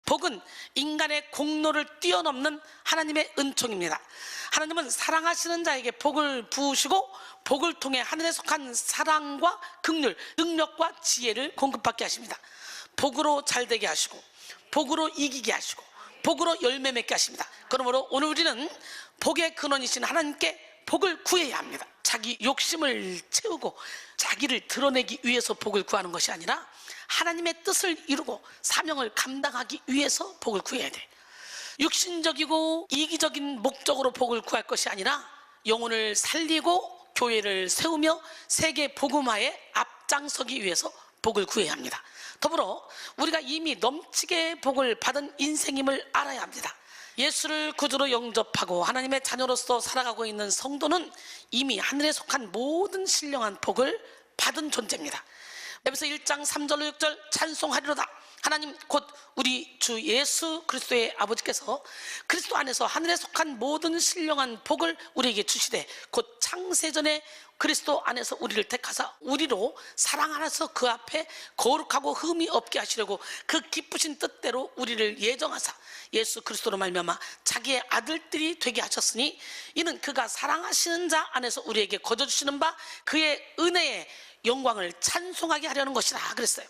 복은 인간의 공로를 뛰어넘는 하나님의 은총입니다. 하나님은 사랑하시는 자에게 복을 부으시고 복을 통해 하늘에 속한 사랑과 긍휼, 능력과 지혜를 공급받게 하십니다. 복으로 잘되게 하시고 복으로 이기게 하시고 복으로 열매 맺게 하십니다. 그러므로 오늘 우리는 복의 근원이신 하나님께 복을 구해야 합니다. 자기 욕심을 채우고 자기를 드러내기 위해서 복을 구하는 것이 아니라 하나님의 뜻을 이루고 사명을 감당하기 위해서 복을 구해야 돼. 육신적이고 이기적인 목적으로 복을 구할 것이 아니라 영혼을 살리고 교회를 세우며 세계 복음화에 앞장서기 위해서 복을 구해야 합니다. 더불어 우리가 이미 넘치게 복을 받은 인생임을 알아야 합니다. 예수를 구주로 영접하고 하나님의 자녀로서 살아가고 있는 성도는 이미 하늘에 속한 모든 신령한 복을 받은 존재입니다. 에베소 1장 3절로 6절 찬송하리로다. 하나님 곧 우리 주 예수 그리스도의 아버지께서 그리스도 안에서 하늘에 속한 모든 신령한 복을 우리에게 주시되 곧 창세전에 그리스도 안에서 우리를 택하사 우리로 사랑 안에서 그 앞에 거룩하고 흠이 없게 하시려고 그 기쁘신 뜻대로 우리를 예정하사 예수 그리스도로 말미암아 자기의 아들들이 되게 하셨으니 이는 그가 사랑하시는 자 안에서 우리에게 거저주시는 바 그의 은혜의 영광을 찬송하게 하려는 것이라 그랬어요.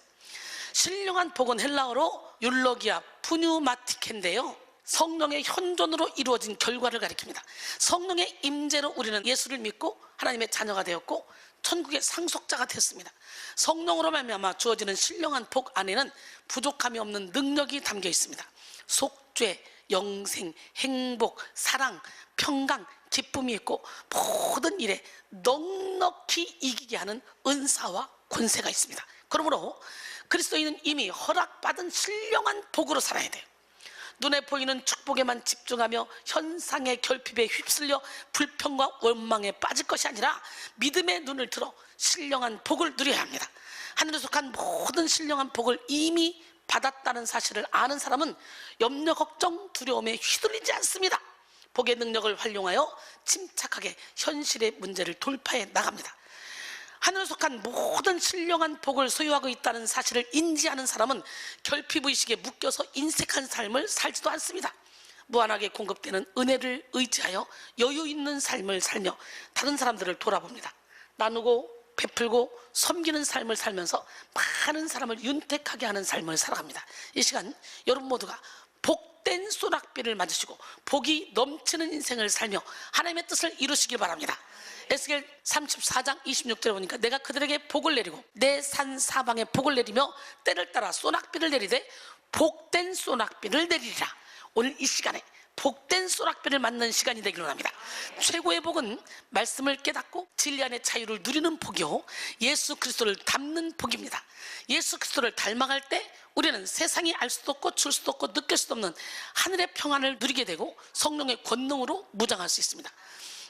신령한 복은 헬라어로 율로기아 푸뉴마티케인데요, 성령의 현존으로 이루어진 결과를 가리킵니다. 성령의 임재로 우리는 예수를 믿고 하나님의 자녀가 되었고 천국의 상속자가 됐습니다. 성령으로 말미암아 주어지는 신령한 복 안에는 부족함이 없는 능력이 담겨 있습니다. 속죄, 영생, 행복, 사랑, 평강, 기쁨이 있고 모든 일에 넉넉히 이기게 하는 은사와 권세가 있습니다. 그러므로 그리스도인은 이미 허락받은 신령한 복으로 살아야 돼요. 눈에 보이는 축복에만 집중하며 현상의 결핍에 휩쓸려 불평과 원망에 빠질 것이 아니라 믿음의 눈을 들어 신령한 복을 누려야 합니다. 하늘에 속한 모든 신령한 복을 이미 받았다는 사실을 아는 사람은 염려, 걱정, 두려움에 휘둘리지 않습니다. 복의 능력을 활용하여 침착하게 현실의 문제를 돌파해 나갑니다. 하늘에 속한 모든 신령한 복을 소유하고 있다는 사실을 인지하는 사람은 결핍의식에 묶여서 인색한 삶을 살지도 않습니다. 무한하게 공급되는 은혜를 의지하여 여유 있는 삶을 살며 다른 사람들을 돌아봅니다. 나누고 베풀고 섬기는 삶을 살면서 많은 사람을 윤택하게 하는 삶을 살아갑니다. 이 시간 여러분 모두가 복된 소낙비를 맞으시고 복이 넘치는 인생을 살며 하나님의 뜻을 이루시길 바랍니다. 에스겔 34장 26절에 보니까 내가 그들에게 복을 내리고 내 산 사방에 복을 내리며 때를 따라 소낙비를 내리되 복된 소낙비를 내리리라. 오늘 이 시간에 복된 소낙비를 맞는 시간이 되기를 원합니다. 최고의 복은 말씀을 깨닫고 진리 안의 자유를 누리는 복이요, 예수 그리스도를 닮는 복입니다. 예수 그리스도를 닮아갈 때 우리는 세상이 알 수도 없고 줄 수도 없고 느낄 수도 없는 하늘의 평안을 누리게 되고 성령의 권능으로 무장할 수 있습니다.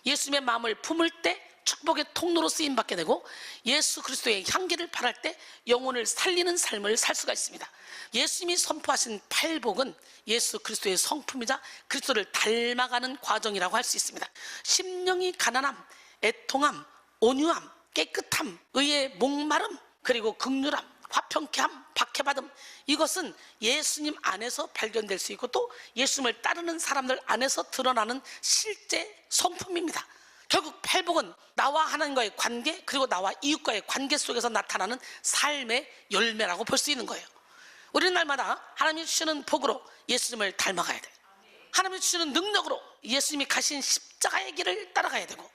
예수님의 마음을 품을 때 축복의 통로로 쓰임받게 되고 예수 그리스도의 향기를 발할 때 영혼을 살리는 삶을 살 수가 있습니다. 예수님이 선포하신 팔복은 예수 그리스도의 성품이자 그리스도를 닮아가는 과정이라고 할 수 있습니다. 심령이 가난함, 애통함, 온유함, 깨끗함, 의의 목마름, 그리고 긍휼함, 화평케 함, 박해받음, 이것은 예수님 안에서 발견될 수 있고 또 예수님을 따르는 사람들 안에서 드러나는 실제 성품입니다. 결국 팔복은 나와 하나님과의 관계, 그리고 나와 이웃과의 관계 속에서 나타나는 삶의 열매라고 볼 수 있는 거예요. 우리는 날마다 하나님이 주시는 복으로 예수님을 닮아가야 돼요. 하나님이 주시는 능력으로 예수님이 가신 십자가의 길을 따라가야 되고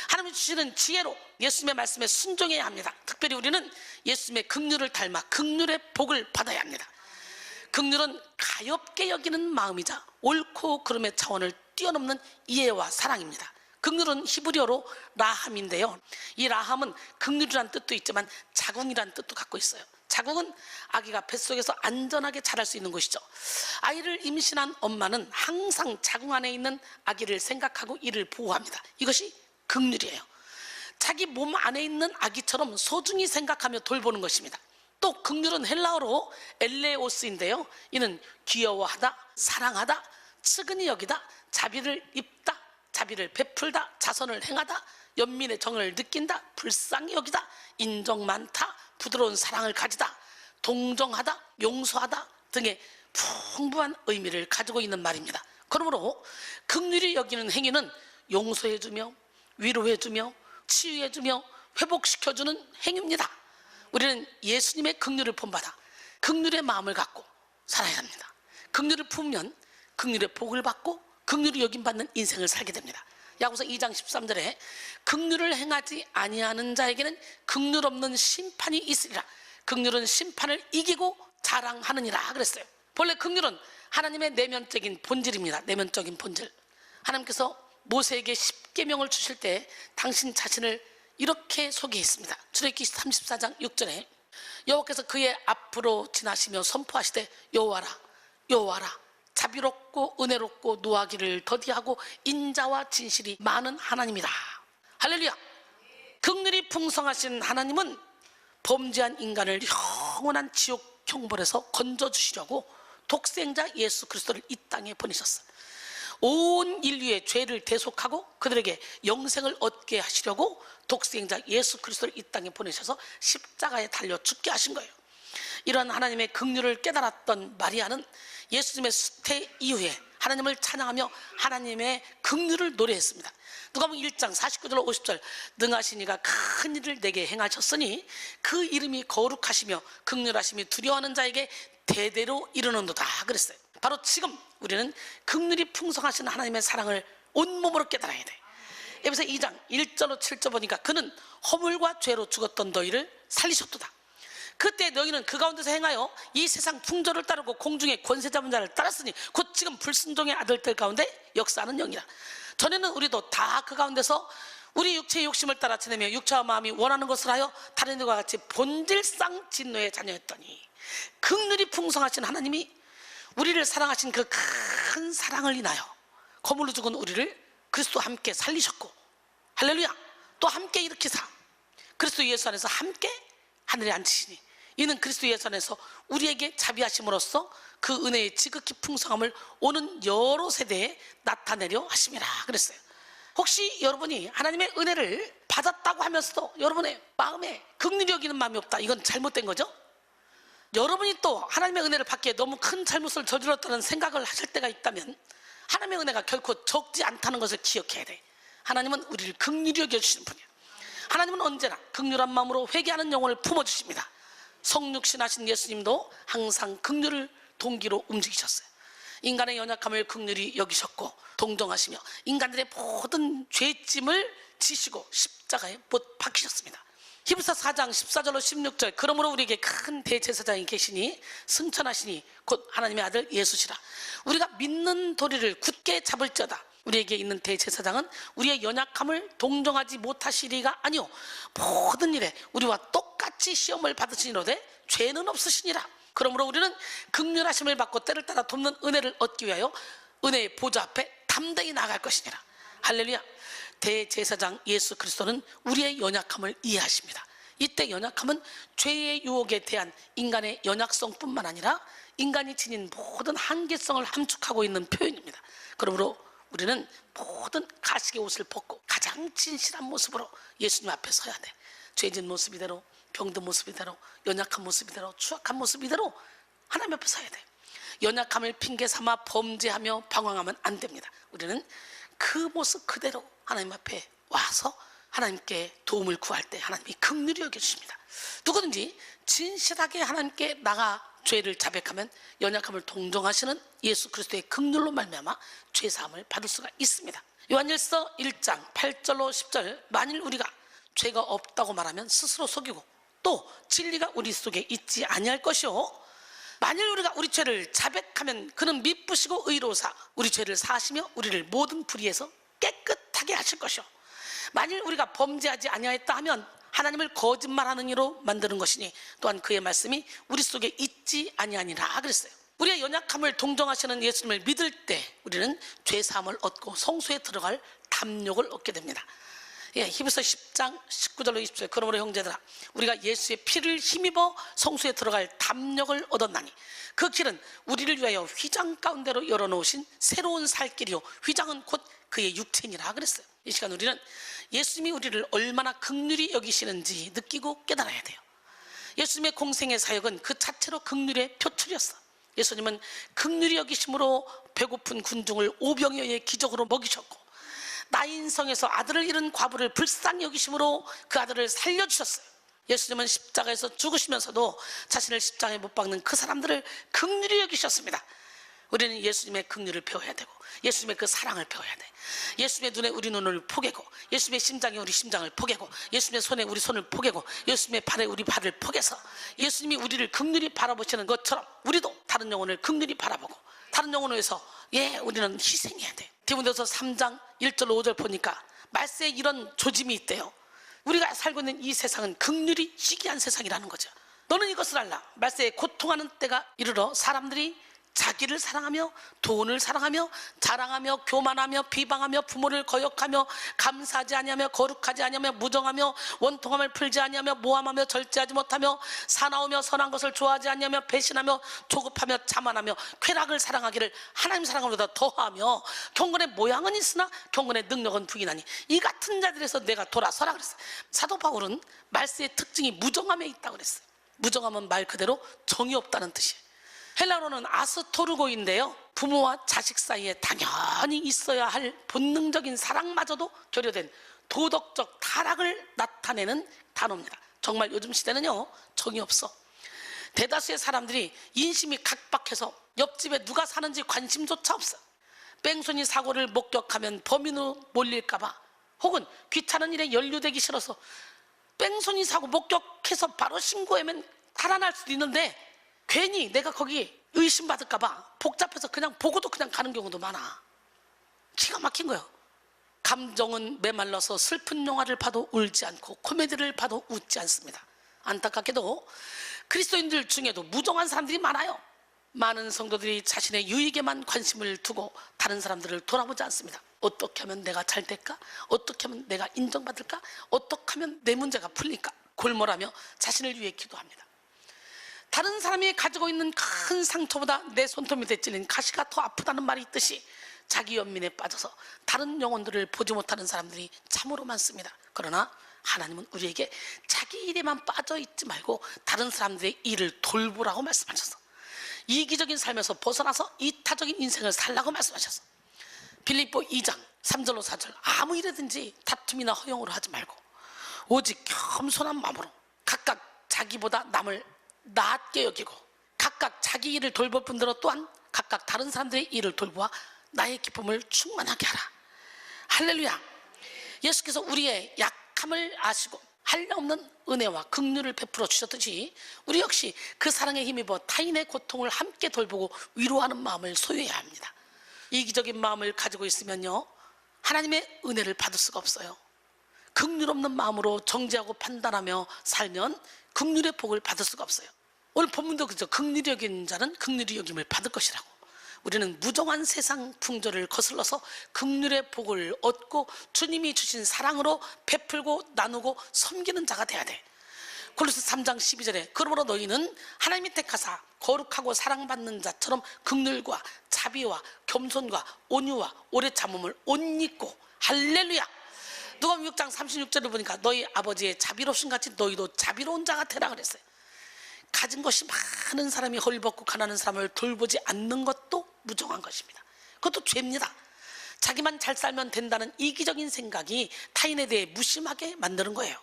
하나님이 주시는 지혜로 예수님의 말씀에 순종해야 합니다. 특별히 우리는 예수님의 긍휼을 닮아 긍휼의 복을 받아야 합니다. 긍휼은 가엾게 여기는 마음이자 옳고 그름의 차원을 뛰어넘는 이해와 사랑입니다. 긍휼은 히브리어로 라함인데요, 이 라함은 긍휼이란 뜻도 있지만 자궁이란 뜻도 갖고 있어요. 자궁은 아기가 뱃속에서 안전하게 자랄 수 있는 곳이죠. 아이를 임신한 엄마는 항상 자궁 안에 있는 아기를 생각하고 이를 보호합니다. 이것이 긍휼이에요. 자기 몸 안에 있는 아기처럼 소중히 생각하며 돌보는 것입니다. 또 긍휼은 헬라어로 엘레오스인데요, 이는 귀여워하다, 사랑하다, 측은히 여기다, 자비를 입다, 자비를 베풀다, 자선을 행하다, 연민의 정을 느낀다, 불쌍히 여기다, 인정 많다, 부드러운 사랑을 가지다, 동정하다, 용서하다 등의 풍부한 의미를 가지고 있는 말입니다. 그러므로 긍휼히 여기는 행위는 용서해주며 위로해주며 치유해주며 회복시켜주는 행위입니다. 우리는 예수님의 긍휼을 본받아 긍휼의 마음을 갖고 살아야 합니다. 긍휼을 품으면 긍휼의 복을 받고 긍휼히 여김받는 인생을 살게 됩니다. 야고보서 2장 13절에 긍휼을 행하지 아니하는 자에게는 긍휼 없는 심판이 있으리라. 긍휼은 심판을 이기고 자랑하느니라 그랬어요. 본래 긍휼은 하나님의 내면적인 본질입니다. 내면적인 본질. 하나님께서 모세에게 십계명을 주실 때 당신 자신을 이렇게 소개했습니다. 출애굽기 34장 6절에 여호와께서 그의 앞으로 지나시며 선포하시되 여호와라 여호와라 자비롭고 은혜롭고 노하기를 더디하고 인자와 진실이 많은 하나님이다. 할렐루야. 긍휼이 풍성하신 하나님은 범죄한 인간을 영원한 지옥 형벌에서 건져주시려고 독생자 예수 그리스도를 이 땅에 보내셨어요. 온 인류의 죄를 대속하고 그들에게 영생을 얻게 하시려고 독생자 예수 그리스도를 이 땅에 보내셔서 십자가에 달려 죽게 하신 거예요. 이런 하나님의 긍휼을 깨달았던 마리아는 예수님의 수태 이후에 하나님을 찬양하며 하나님의 긍휼을 노래했습니다. 누가복음 1장 49절 50절 능하신 이가 큰 일을 내게 행하셨으니 그 이름이 거룩하시며 긍휼하심이 두려워하는 자에게 대대로 이르는도다 그랬어요. 바로 지금 우리는 긍휼이 풍성하신 하나님의 사랑을 온몸으로 깨달아야 돼. 에베소 2장 1절로 7절 보니까 그는 허물과 죄로 죽었던 너희를 살리셨도다. 그때 너희는 그 가운데서 행하여 이 세상 풍조를 따르고 공중의 권세 잡은 자를 따랐으니 곧 지금 불순종의 아들들 가운데 역사하는 영이라. 전에는 우리도 다 그 가운데서 우리 육체의 욕심을 따라 지내며 육체와 마음이 원하는 것을 하여 다른 이들과 같이 본질상 진노의 자녀였더니 긍휼이 풍성하신 하나님이 우리를 사랑하신 그 큰 사랑을 인하여 거물로 죽은 우리를 그리스도와 함께 살리셨고 할렐루야 또 함께 일으키사 그리스도 예수 안에서 함께 하늘에 앉히시니 이는 그리스도 예수 안에서 우리에게 자비하심으로써 그 은혜의 지극히 풍성함을 오는 여러 세대에 나타내려 하심이라 그랬어요. 혹시 여러분이 하나님의 은혜를 받았다고 하면서도 여러분의 마음에 긍휼히 여기는 마음이 없다, 이건 잘못된 거죠. 여러분이 또 하나님의 은혜를 받기에 너무 큰 잘못을 저질렀다는 생각을 하실 때가 있다면 하나님의 은혜가 결코 적지 않다는 것을 기억해야 돼. 하나님은 우리를 긍휼히 여겨주시는 분이에요. 하나님은 언제나 긍휼한 마음으로 회개하는 영혼을 품어주십니다. 성육신하신 예수님도 항상 긍휼을 동기로 움직이셨어요. 인간의 연약함을 긍휼히 여기셨고 동정하시며 인간들의 모든 죄짐을 지시고 십자가에 못 박히셨습니다. 히브리서 4장 14절로 16절 그러므로 우리에게 큰 대제사장이 계시니 승천하시니 곧 하나님의 아들 예수시라. 우리가 믿는 도리를 굳게 잡을지어다. 우리에게 있는 대제사장은 우리의 연약함을 동정하지 못하시리가 아니오 모든 일에 우리와 똑같이 시험을 받으시니로되 죄는 없으시니라. 그러므로 우리는 긍휼하심을 받고 때를 따라 돕는 은혜를 얻기 위하여 은혜의 보좌 앞에 담대히 나아갈 것이니라. 할렐루야. 대제사장 예수 그리스도는 우리의 연약함을 이해하십니다. 이때 연약함은 죄의 유혹에 대한 인간의 연약성뿐만 아니라 인간이 지닌 모든 한계성을 함축하고 있는 표현입니다. 그러므로 우리는 모든 가식의 옷을 벗고 가장 진실한 모습으로 예수님 앞에 서야 돼. 죄진 모습 이대로, 병든 모습 이대로, 연약한 모습 이대로, 추악한 모습 이대로 하나님 앞에 서야 돼. 연약함을 핑계 삼아 범죄하며 방황하면 안 됩니다. 우리는 그 모습 그대로 하나님 앞에 와서 하나님께 도움을 구할 때 하나님이 긍휼히 여겨주십니다. 누구든지 진실하게 하나님께 나가 죄를 자백하면 연약함을 동정하시는 예수 그리스도의 긍휼로 말미암아 죄사함을 받을 수가 있습니다. 요한일서 1장 8절로 10절 만일 우리가 죄가 없다고 말하면 스스로 속이고 또 진리가 우리 속에 있지 아니할 것이요 만일 우리가 우리 죄를 자백하면 그는 미쁘시고 의로우사 우리 죄를 사하시며 우리를 모든 불의에서 깨끗하게 하실 것이요 만일 우리가 범죄하지 아니하였다 하면 하나님을 거짓말하는 이로 만드는 것이니 또한 그의 말씀이 우리 속에 있지 아니하니라 그랬어요. 우리의 연약함을 동정하시는 예수님을 믿을 때 우리는 죄사함을 얻고 성소에 들어갈 담력을 얻게 됩니다. 예, 히브리서 10장 19절로 20절. 그러므로 형제들아, 우리가 예수의 피를 힘입어 성소에 들어갈 담력을 얻었나니 그 길은 우리를 위하여 휘장 가운데로 열어놓으신 새로운 살 길이요, 휘장은 곧 그의 육체니라 그랬어요. 이 시간 우리는 예수님이 우리를 얼마나 긍휼히 여기시는지 느끼고 깨달아야 돼요. 예수님의 공생의 사역은 그 자체로 긍휼의 표출이었어. 예수님은 긍휼히 여기심으로 배고픈 군중을 오병이어의 기적으로 먹이셨고, 나인성에서 아들을 잃은 과부를 불쌍히 여기심으로 그 아들을 살려주셨어요. 예수님은 십자가에서 죽으시면서도 자신을 십자가에 못 박는 그 사람들을 긍휼히 여기셨습니다. 우리는 예수님의 긍휼을 배워야 되고, 예수님의 그 사랑을 배워야 돼. 예수님의 눈에 우리 눈을 포개고, 예수님의 심장에 우리 심장을 포개고, 예수님의 손에 우리 손을 포개고, 예수님의 발에 우리 발을 포개서 예수님이 우리를 긍휼히 바라보시는 것처럼 우리도 다른 영혼을 긍휼히 바라보고, 다른 영혼을 위해서 우리는 희생해야 돼. 디모데후서 3장 1절 5절 보니까 말세에 이런 조짐이 있대요. 우리가 살고 있는 이 세상은 긍휼이 시기한 세상이라는 거죠. 너는 이것을 알라. 말세에 고통하는 때가 이르러 사람들이 자기를 사랑하며 돈을 사랑하며 자랑하며 교만하며 비방하며 부모를 거역하며 감사하지 아니하며 거룩하지 아니하며 무정하며 원통함을 풀지 아니하며 모함하며 절제하지 못하며 사나우며 선한 것을 좋아하지 아니하며 배신하며 조급하며 자만하며 쾌락을 사랑하기를 하나님 사랑보다 더하며 경건의 모양은 있으나 경건의 능력은 부인하니 이 같은 자들에서 내가 돌아서라 그랬어요. 사도 바울은 말세의 특징이 무정함에 있다고 그랬어요. 무정함은 말 그대로 정이 없다는 뜻이에요. 헬라어로는 아스토르고인데요, 부모와 자식 사이에 당연히 있어야 할 본능적인 사랑마저도 결여된 도덕적 타락을 나타내는 단어입니다. 정말 요즘 시대는요, 정이 없어. 대다수의 사람들이 인심이 각박해서 옆집에 누가 사는지 관심조차 없어. 뺑소니 사고를 목격하면 범인으로 몰릴까봐, 혹은 귀찮은 일에 연루되기 싫어서 뺑소니 사고 목격해서 바로 신고하면 달아날 수도 있는데, 괜히 내가 거기 의심받을까봐 복잡해서 그냥 보고도 그냥 가는 경우도 많아. 기가 막힌 거예요. 감정은 메말라서 슬픈 영화를 봐도 울지 않고 코미디를 봐도 웃지 않습니다. 안타깝게도 그리스도인들 중에도 무정한 사람들이 많아요. 많은 성도들이 자신의 유익에만 관심을 두고 다른 사람들을 돌아보지 않습니다. 어떻게 하면 내가 잘 될까? 어떻게 하면 내가 인정받을까? 어떻게 하면 내 문제가 풀릴까? 골몰하며 자신을 위해 기도합니다. 다른 사람이 가지고 있는 큰 상처보다 내 손톱 밑에 찔린 가시가 더 아프다는 말이 있듯이 자기 연민에 빠져서 다른 영혼들을 보지 못하는 사람들이 참으로 많습니다. 그러나 하나님은 우리에게 자기 일에만 빠져 있지 말고 다른 사람들의 일을 돌보라고 말씀하셨어. 이기적인 삶에서 벗어나서 이타적인 인생을 살라고 말씀하셨어. 빌립보 2장 3절로 4절. 아무 일이든지 다툼이나 허용으로 하지 말고 오직 겸손한 마음으로 각각 자기보다 남을 낮게 여기고 각각 자기 일을 돌볼 뿐더러 또한 각각 다른 사람들의 일을 돌보아 나의 기쁨을 충만하게 하라. 할렐루야. 예수께서 우리의 약함을 아시고 한량없는 은혜와 긍휼을 베풀어 주셨듯이 우리 역시 그 사랑에 힘입어 타인의 고통을 함께 돌보고 위로하는 마음을 소유해야 합니다. 이기적인 마음을 가지고 있으면요, 하나님의 은혜를 받을 수가 없어요. 긍휼 없는 마음으로 정죄하고 판단하며 살면 긍휼의 복을 받을 수가 없어요. 오늘 본문도 그죠. 긍휼히 여긴 자는 긍휼히 여김을 받을 것이라고. 우리는 무정한 세상 풍조를 거슬러서 긍휼의 복을 얻고 주님이 주신 사랑으로 베풀고 나누고 섬기는 자가 돼야 돼. 골로새 3장 12절에 그러므로 너희는 하나님이 택하사 거룩하고 사랑받는 자처럼 긍휼과 자비와 겸손과 온유와 오래 참음을 옷 입고, 할렐루야. 누가복음 6장 36절을 보니까 너희 아버지의 자비로우신 같이 너희도 자비로운 자가 되라 그랬어요. 가진 것이 많은 사람이 헐벗고 가난한 사람을 돌보지 않는 것도 무정한 것입니다. 그것도 죄입니다. 자기만 잘 살면 된다는 이기적인 생각이 타인에 대해 무심하게 만드는 거예요.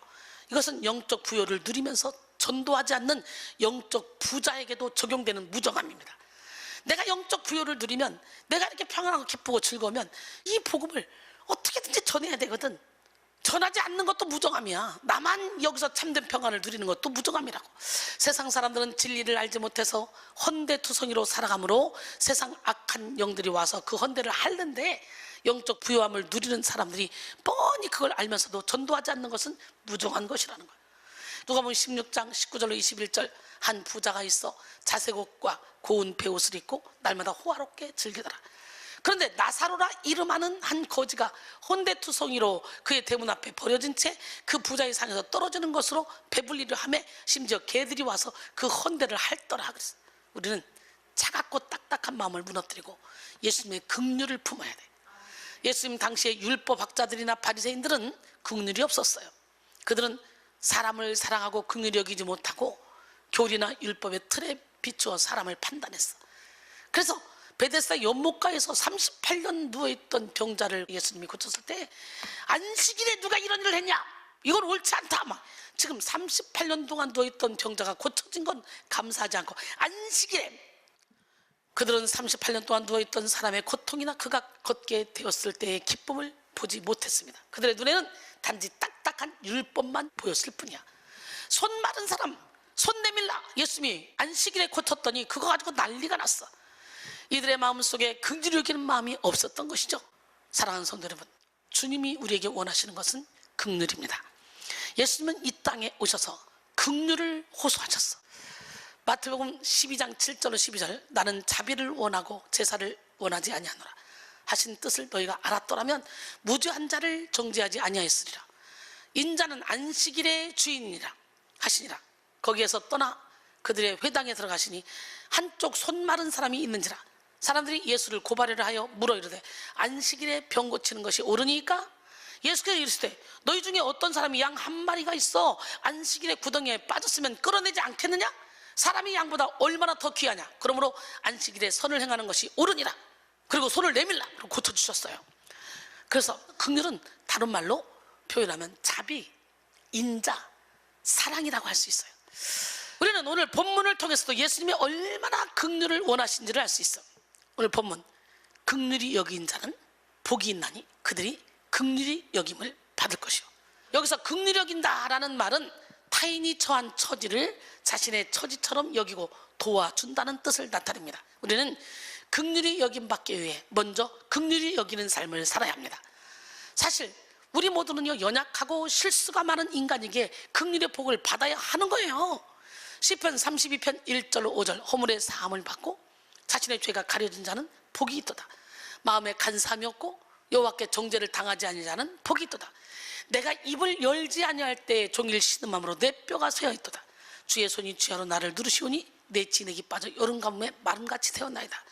이것은 영적 부여를 누리면서 전도하지 않는 영적 부자에게도 적용되는 무정함입니다. 내가 영적 부여를 누리면, 내가 이렇게 평안하고 기쁘고 즐거우면 이 복음을 어떻게든지 전해야 되거든. 전하지 않는 것도 무정함이야. 나만 여기서 참된 평안을 누리는 것도 무정함이라고. 세상 사람들은 진리를 알지 못해서 헌대투성이로 살아가므로 세상 악한 영들이 와서 그 헌대를 핥는데, 영적 부요함을 누리는 사람들이 뻔히 그걸 알면서도 전도하지 않는 것은 무정한 것이라는 거예요. 누가복음 16장 19절로 21절. 한 부자가 있어 자색 옷과 고운 베옷을 입고 날마다 호화롭게 즐기더라. 그런데 나사로라 이름하는 한 거지가 혼대투성이로 그의 대문 앞에 버려진 채 그 부자의 상에서 떨어지는 것으로 배불리려 하며 심지어 개들이 와서 그 헌대를 핥더라 그랬어. 우리는 차갑고 딱딱한 마음을 무너뜨리고 예수님의 긍휼을 품어야 돼. 예수님 당시에 율법학자들이나 바리새인들은 긍휼이 없었어요. 그들은 사람을 사랑하고 긍휼히 여기지 못하고 교리나 율법의 틀에 비추어 사람을 판단했어. 그래서 베데스다 연못가에서 38년 누워있던 병자를 예수님이 고쳤을 때 안식일에 누가 이런 일을 했냐, 이건 옳지 않다. 막 지금 38년 동안 누워있던 병자가 고쳐진 건 감사하지 않고 안식일에, 그들은 38년 동안 누워있던 사람의 고통이나 그가 걷게 되었을 때의 기쁨을 보지 못했습니다. 그들의 눈에는 단지 딱딱한 율법만 보였을 뿐이야. 손 마른 사람 손 내밀라, 예수님이 안식일에 고쳤더니 그거 가지고 난리가 났어. 이들의 마음속에 긍휼히 여기는 마음이 없었던 것이죠. 사랑하는 성도 여러분, 주님이 우리에게 원하시는 것은 긍휼입니다. 예수님은 이 땅에 오셔서 긍휼을 호소하셨어. 마태복음 12장 7절로 12절, 나는 자비를 원하고 제사를 원하지 아니하노라 하신 뜻을 너희가 알았더라면 무죄한 자를 정죄하지 아니하였으리라. 인자는 안식일의 주인이라 하시니라. 거기에서 떠나 그들의 회당에 들어가시니 한쪽 손 마른 사람이 있는지라. 사람들이 예수를 고발하려 하여 물어 이르되 안식일에 병 고치는 것이 옳으니까? 예수께서 이르시되 너희 중에 어떤 사람이 양 한 마리가 있어 안식일에 구덩이에 빠졌으면 끌어내지 않겠느냐? 사람이 양보다 얼마나 더 귀하냐? 그러므로 안식일에 선을 행하는 것이 옳으니라. 그리고 손을 내밀라. 그리고 고쳐주셨어요. 그래서 긍휼은 다른 말로 표현하면 자비, 인자, 사랑이라고 할 수 있어요. 우리는 오늘 본문을 통해서도 예수님이 얼마나 긍휼을 원하신지를 알 수 있어. 오늘 본문, 긍휼히 여긴 자는 복이 있나니 그들이 긍휼히 여김을 받을 것이요. 여기서 긍휼히 여긴다라는 말은 타인이 처한 처지를 자신의 처지처럼 여기고 도와준다는 뜻을 나타냅니다. 우리는 긍휼히 여김 받기 위해 먼저 긍휼히 여기는 삶을 살아야 합니다. 사실 우리 모두는요, 연약하고 실수가 많은 인간에게 긍휼의 복을 받아야 하는 거예요. 시편 32편 1절로 5절, 허물의 사함을 받고 자신의 죄가 가려진 자는 복이 있도다. 마음에 간사함이 없고 여호와께 정죄를 당하지 아니하는 자는 복이 있도다. 내가 입을 열지 아니할 때 종일 신음함으로 내 뼈가 쇠어 있도다. 주의 손이 주야로 나를 누르시오니 내 진액이 빠져 여름 가뭄에 마름같이 되었나이다.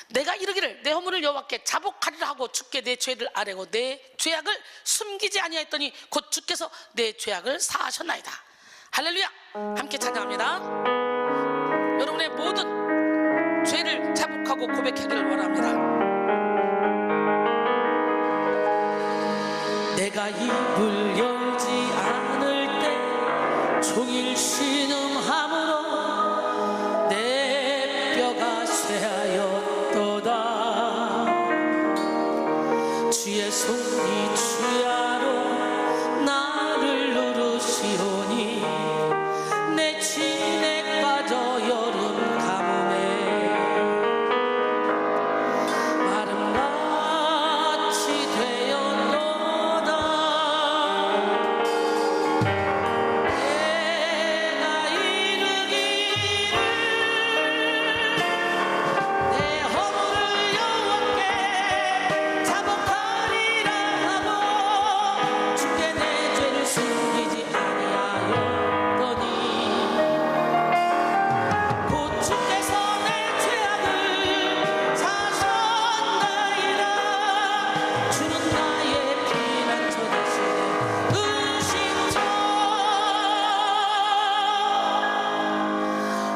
내가 이르기를 내 허물을 여호와께 자복하리라 하고 주께 내 죄를 아뢰고 내 죄악을 숨기지 아니하였더니 곧 주께서 내 죄악을 사하셨나이다. 할렐루야. 함께 찬양합니다. 여러분의 모든 죄를 자복하고 고백하기를 원합니다. 내가 입을 열지 않을 때 종일 신음함으로 내 뼈가 쇠하였도다. 주의 손이 주야로 나를 누르시오니 내 진액 빠져 여름 가뭄에 마름같이 되었도다. 내가 이르기를 내 허물을 여호와께 자복하리라 하고 주께 내 죄를 숨기지 아니하였더니 곧 주께서 내 죄악을 사하셨나이다. 주는 나의 피난처 되시네 의심처.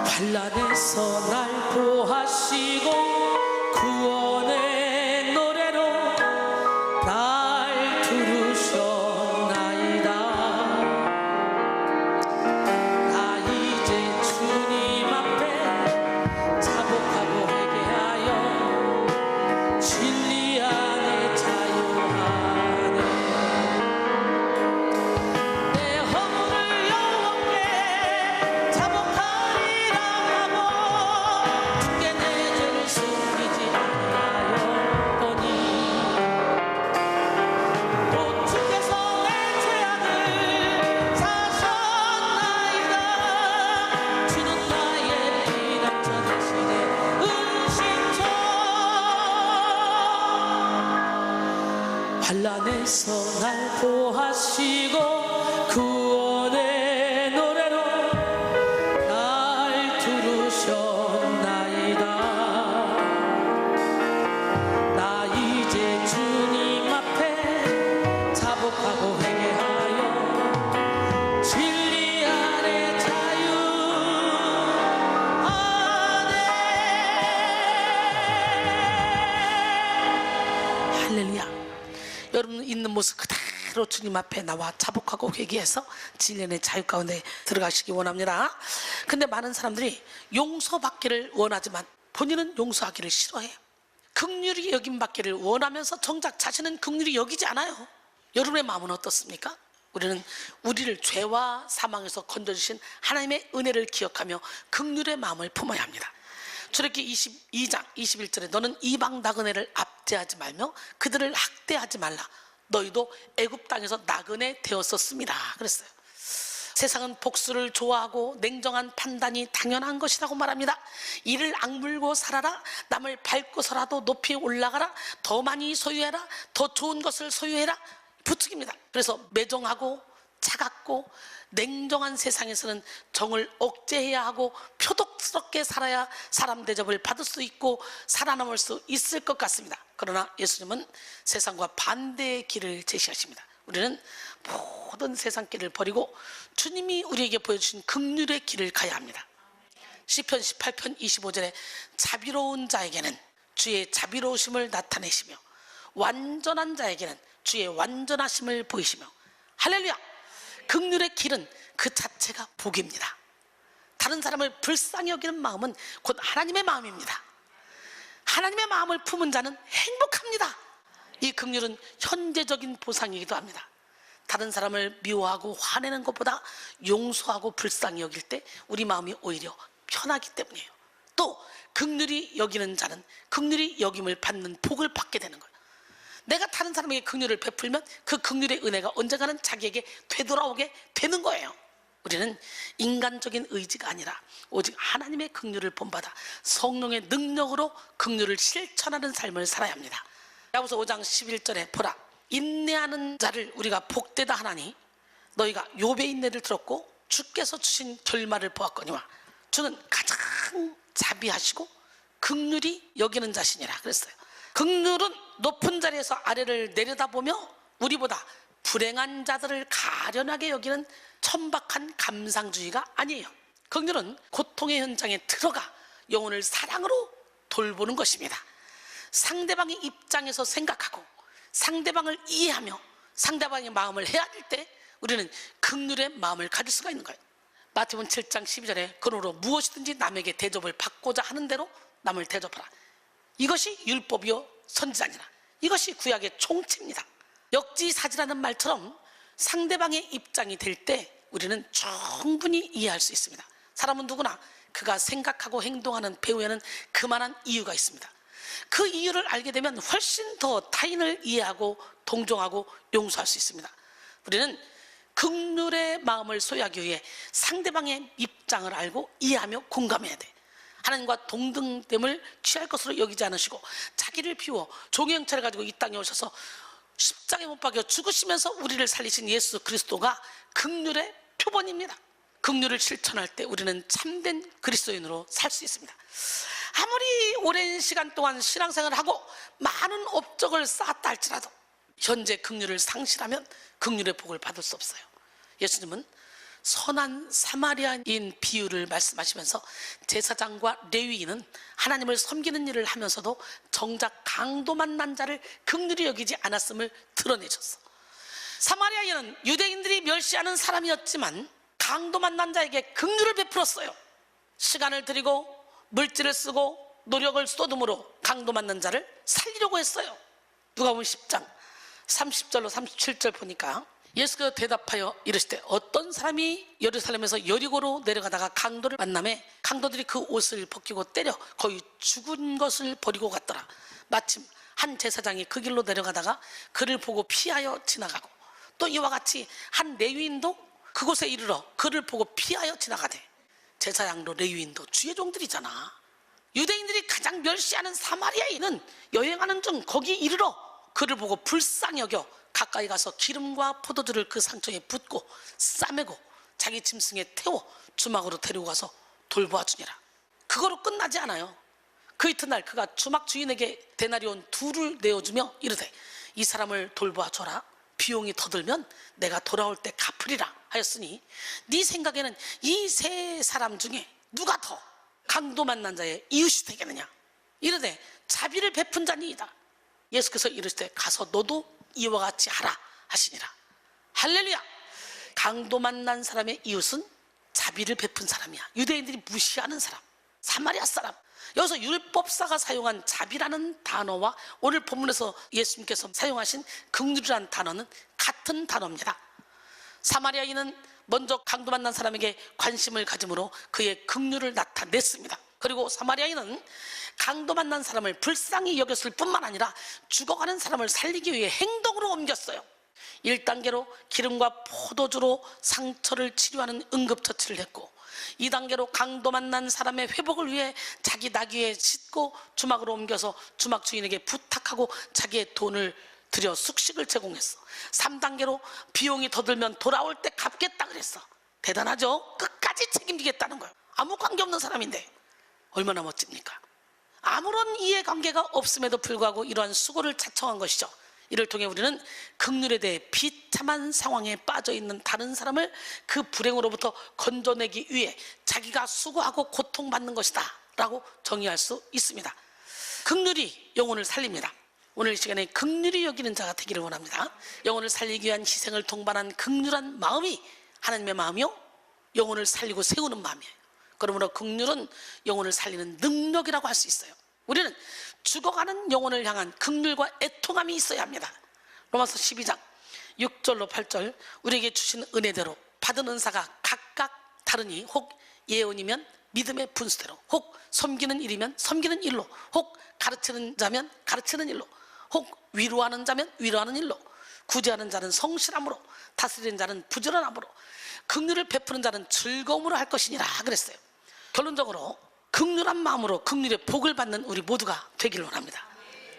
환난에서 날 보하시고 구원의 노래로 날 부르셨나이다. 나 이제 주님 앞에 자복하고 회개하여 진리 안에 자유하네. 내 허물을 여호와께 자복하리라 하고 주께 내 죄를 숨기지 아니하였더니 하늘에서 날 보하시고 구원의 노래로 날 부르셨나이다. 나 이제 주님 앞에 자복하고 회개하여 진리 안에 자유하네. 할렐루야. 여러분 있는 모습 그대로 주님 앞에 나와 자복하고 회개해서 진리 안에 자유 가운데 들어가시기 원합니다. 근데 많은 사람들이 용서받기를 원하지만 본인은 용서하기를 싫어해요. 긍휼히 여김받기를 원하면서 정작 자신은 긍휼히 여기지 않아요. 여러분의 마음은 어떻습니까? 우리는 우리를 죄와 사망에서 건져주신 하나님의 은혜를 기억하며 긍휼의 마음을 품어야 합니다. 출애굽기 22장 21절에 너는 이방 나그네를 압제하지 말며 그들을 학대하지 말라. 너희도 애굽 땅에서 나그네 되었었습니다. 그랬어요. 세상은 복수를 좋아하고 냉정한 판단이 당연한 것이라고 말합니다. 이를 악물고 살아라. 남을 밟고서라도 높이 올라가라. 더 많이 소유해라. 더 좋은 것을 소유해라. 부축입니다. 그래서 매정하고 차갑고 냉정한 세상에서는 정을 억제해야 하고 표독스럽게 살아야 사람 대접을 받을 수 있고 살아남을 수 있을 것 같습니다. 그러나 예수님은 세상과 반대의 길을 제시하십니다. 우리는 모든 세상 길을 버리고 주님이 우리에게 보여주신 긍휼의 길을 가야 합니다. 시편 18편 25절에 자비로운 자에게는 주의 자비로우심을 나타내시며 완전한 자에게는 주의 완전하심을 보이시며. 할렐루야. 긍휼의 길은 그 자체가 복입니다. 다른 사람을 불쌍히 여기는 마음은 곧 하나님의 마음입니다. 하나님의 마음을 품은 자는 행복합니다. 이 긍휼은 현재적인 보상이기도 합니다. 다른 사람을 미워하고 화내는 것보다 용서하고 불쌍히 여길 때 우리 마음이 오히려 편하기 때문이에요. 또 긍휼히 여기는 자는 긍휼히 여김을 받는 복을 받게 되는 거예요. 내가 다른 사람에게 긍휼을 베풀면 그 긍휼의 은혜가 언젠가는 자기에게 되돌아오게 되는 거예요. 우리는 인간적인 의지가 아니라 오직 하나님의 긍휼을 본받아 성령의 능력으로 긍휼을 실천하는 삶을 살아야 합니다. 야고보서 5장 11절에 보라 인내하는 자를 우리가 복되다 하나니 너희가 욥의 인내를 들었고 주께서 주신 결말을 보았거니와 주는 가장 자비하시고 긍휼히 여기는 자신이라 그랬어요. 긍휼은 높은 자리에서 아래를 내려다보며 우리보다 불행한 자들을 가련하게 여기는 천박한 감상주의가 아니에요. 긍휼은 고통의 현장에 들어가 영혼을 사랑으로 돌보는 것입니다. 상대방의 입장에서 생각하고 상대방을 이해하며 상대방의 마음을 헤아릴 때 우리는 긍휼의 마음을 가질 수가 있는 거예요. 마태복음 7장 12절에 그러므로 무엇이든지 남에게 대접을 받고자 하는 대로 남을 대접하라. 이것이 율법이요 선지자니라. 이것이 구약의 총체입니다. 역지사지라는 말처럼 상대방의 입장이 될 때 우리는 충분히 이해할 수 있습니다. 사람은 누구나 그가 생각하고 행동하는 배후에는 그만한 이유가 있습니다. 그 이유를 알게 되면 훨씬 더 타인을 이해하고 동정하고 용서할 수 있습니다. 우리는 긍휼의 마음을 소유하기 위해 상대방의 입장을 알고 이해하며 공감해야 돼. 하나님과 동등됨을 취할 것으로 여기지 않으시고 자기를 비워 종의 형체를 가지고 이 땅에 오셔서 십자가에 못 박여 죽으시면서 우리를 살리신 예수 그리스도가 긍휼의 표본입니다. 긍휼을 실천할 때 우리는 참된 그리스도인으로 살 수 있습니다. 아무리 오랜 시간 동안 신앙생활을 하고 많은 업적을 쌓았다 할지라도 현재 긍휼을 상실하면 긍휼의 복을 받을 수 없어요. 예수님은 선한 사마리아인 비유를 말씀하시면서 제사장과 레위인은 하나님을 섬기는 일을 하면서도 정작 강도 만난 자를 긍휼히 여기지 않았음을 드러내셨어. 사마리아인은 유대인들이 멸시하는 사람이었지만 강도 만난 자에게 긍휼을 베풀었어요. 시간을 들이고 물질을 쓰고 노력을 쏟음으로 강도 만난 자를 살리려고 했어요. 누가복음 10장 30절로 37절 보니까 예수께서 대답하여 이르시되 어떤 사람이 예루살렘에서 여리고로 내려가다가 강도를 만나매 강도들이 그 옷을 벗기고 때려 거의 죽은 것을 버리고 갔더라. 마침 한 제사장이 그 길로 내려가다가 그를 보고 피하여 지나가고 또 이와 같이 한 레위인도 그곳에 이르러 그를 보고 피하여 지나가되. 제사장도 레위인도 주의 종들이잖아. 유대인들이 가장 멸시하는 사마리아인은 여행하는 중 거기 이르러 그를 보고 불쌍히 여겨 가까이 가서 기름과 포도주를 그 상처에 붓고 싸매고 자기 짐승에 태워 주막으로 데리고 가서 돌보아 주니라. 그거로 끝나지 않아요. 그 이튿날 그가 주막 주인에게 데나리온 2를 내어주며 이르되 이 사람을 돌보아 줘라. 비용이 더 들면 내가 돌아올 때 갚으리라 하였으니 네 생각에는 이 세 사람 중에 누가 더 강도 만난 자의 이웃이 되겠느냐. 이르되 자비를 베푼 자니이다. 예수께서 이르시되 가서 너도 이와 같이 하라 하시니라. 할렐루야. 강도 만난 사람의 이웃은 자비를 베푼 사람이야. 유대인들이 무시하는 사람, 사마리아 사람. 여기서 율법사가 사용한 자비라는 단어와 오늘 본문에서 예수님께서 사용하신 긍휼이라는 단어는 같은 단어입니다. 사마리아인은 먼저 강도 만난 사람에게 관심을 가짐으로 그의 긍휼을 나타냈습니다. 그리고 사마리아인은 강도 만난 사람을 불쌍히 여겼을 뿐만 아니라 죽어가는 사람을 살리기 위해 행동으로 옮겼어요. 1단계로 기름과 포도주로 상처를 치료하는 응급처치를 했고, 2단계로 강도 만난 사람의 회복을 위해 자기 나귀에 싣고 주막으로 옮겨서 주막 주인에게 부탁하고 자기의 돈을 들여 숙식을 제공했어. 3단계로 비용이 더 들면 돌아올 때 갚겠다 그랬어. 대단하죠? 끝까지 책임지겠다는 거예요. 아무 관계없는 사람인데 얼마나 멋집니까? 아무런 이해관계가 없음에도 불구하고 이러한 수고를 자청한 것이죠. 이를 통해 우리는 긍휼에 대해 비참한 상황에 빠져있는 다른 사람을 그 불행으로부터 건져내기 위해 자기가 수고하고 고통받는 것이다 라고 정의할 수 있습니다. 긍휼이 영혼을 살립니다. 오늘 이 시간에 긍휼히 여기는 자가 되기를 원합니다. 영혼을 살리기 위한 희생을 동반한 긍휼한 마음이 하나님의 마음이요 영혼을 살리고 세우는 마음이에요. 그러므로 긍휼은 영혼을 살리는 능력이라고 할 수 있어요. 우리는 죽어가는 영혼을 향한 긍휼과 애통함이 있어야 합니다. 로마서 12장 6절로 8절 우리에게 주신 은혜대로 받은 은사가 각각 다르니 혹 예언이면 믿음의 분수대로, 혹 섬기는 일이면 섬기는 일로, 혹 가르치는 자면 가르치는 일로, 혹 위로하는 자면 위로하는 일로, 구제하는 자는 성실함으로, 다스리는 자는 부지런함으로, 긍휼을 베푸는 자는 즐거움으로 할 것이니라 그랬어요. 결론적으로 긍휼한 마음으로 긍휼의 복을 받는 우리 모두가 되기를 원합니다.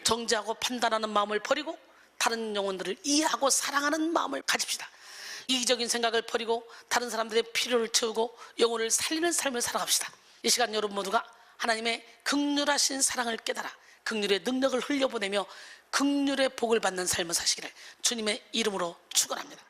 정죄하고 판단하는 마음을 버리고 다른 영혼들을 이해하고 사랑하는 마음을 가집시다. 이기적인 생각을 버리고 다른 사람들의 필요를 채우고 영혼을 살리는 삶을 살아갑시다. 이 시간 여러분 모두가 하나님의 긍휼하신 사랑을 깨달아 긍휼의 능력을 흘려보내며 긍휼의 복을 받는 삶을 사시기를 주님의 이름으로 축원합니다.